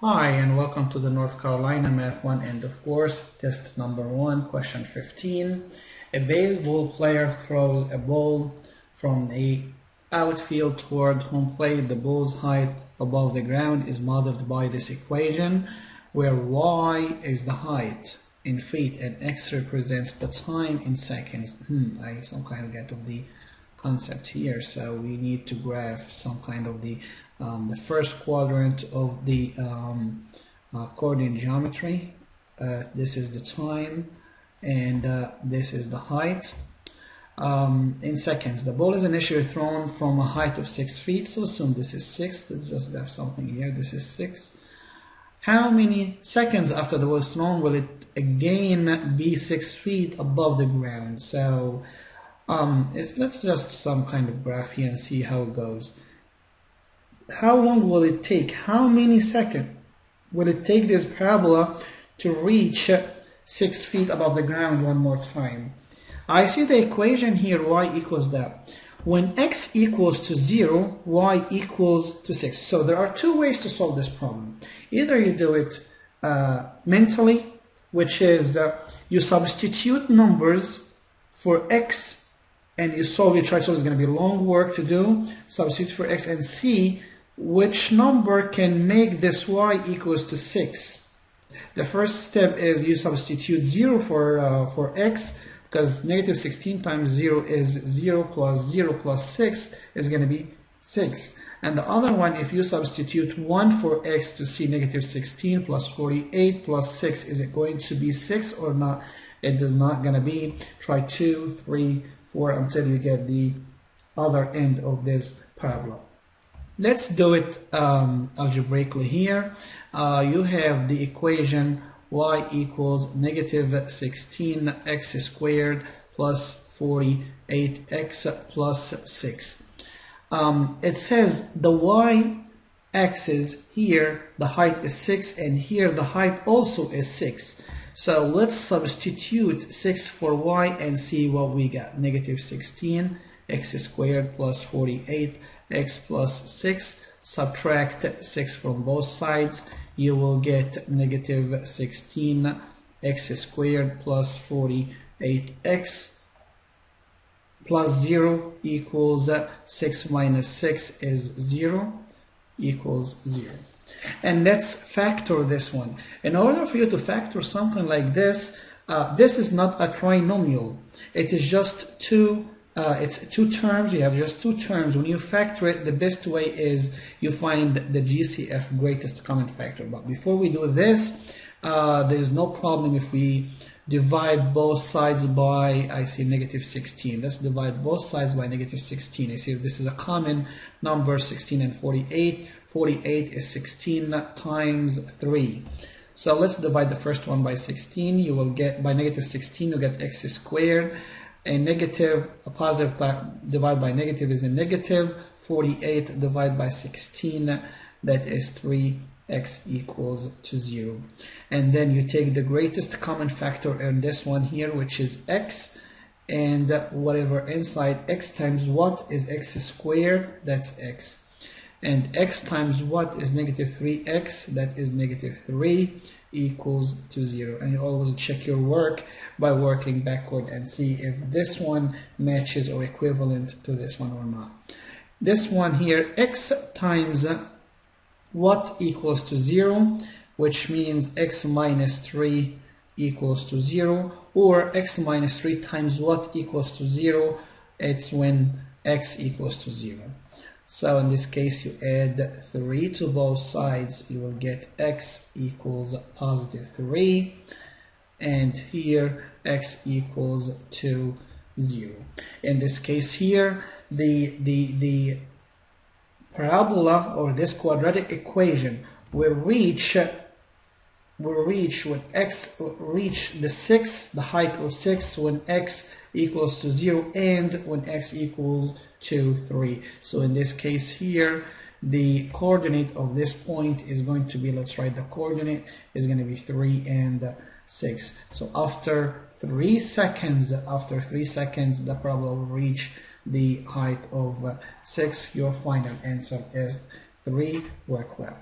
Hi, and welcome to the North Carolina Math 1 end of course, test number 1, question 15. A baseball player throws a ball from the outfield toward home plate. The ball's height above the ground is modeled by this equation, where y is the height in feet and x represents the time in seconds. I some kind of get of the concept here, so we need to graph some kind of the first quadrant of the coordinate geometry. This is the time, and this is the height in seconds. The ball is initially thrown from a height of 6 feet, so assume this is 6. Let's just graph something here. This is 6. How many seconds after the ball is thrown will it again be 6 feet above the ground? So let's just some kind of graph here and see how it goes. How long will it take? How many seconds will it take this parabola to reach 6 feet above the ground one more time? I see the equation here, y equals that. When x equals to 0, y equals to 6. So there are two ways to solve this problem. Either you do it mentally, which is you substitute numbers for x and you solve it. Try to solve. It's going to be long work to do. Substitute for x and see which number can make this y equals to 6. The first step is you substitute 0 for x, because negative 16 times 0 is 0 plus 6 is going to be 6. And the other one, if you substitute 1 for x to see negative 16 plus 48 plus 6, is it going to be 6 or not? It is not going to be. Try 2, 3, 4 until you get the other end of this parabola. Let's do it algebraically here. You have the equation y equals negative 16x squared plus 48x plus 6. It says the y-axis here, the height is 6, and here the height also is 6. So let's substitute 6 for y and see what we got. Negative 16x squared plus 48x plus 6. Subtract 6 from both sides. You will get negative 16x squared plus 48x plus 0 equals 6 minus 6 is 0 equals 0. And let's factor this one. In order for you to factor something like this, this is not a trinomial. It is just it's two terms. You have just two terms. When you factor it, the best way is you find the GCF, greatest common factor. But before we do this, there is no problem if we divide both sides by, I see negative 16. Let's divide both sides by negative 16. I see this is a common number, 16 and 48. 48 is 16 times 3. So let's divide the first one by 16. You will get, by negative 16, you get x squared. A negative, a positive divided by negative is a negative. 48 divided by 16, that is 3x equals to 0. And then you take the greatest common factor in this one here, which is x, and whatever inside x times what is x squared, that's x. And x times what is negative 3x, that is negative 3 equals to 0. And you always check your work by working backward and see if this one matches or equivalent to this one or not. This one here, x times what equals to 0, which means x minus 3 equals to 0, or x minus 3 times what equals to 0, it's when x equals to 0. So in this case, you add 3 to both sides, you will get x equals positive 3, and here x equals to 0. In this case here, the parabola or this quadratic equation will reach when x reach the 6, the height of 6, when x equals to 0 and when x equals to 3. So in this case here, the coordinate of this point is going to be, let's write the coordinate, is going to be 3 and 6. So after 3 seconds, the parabola will reach the height of 6. Your final answer is 3. Work well.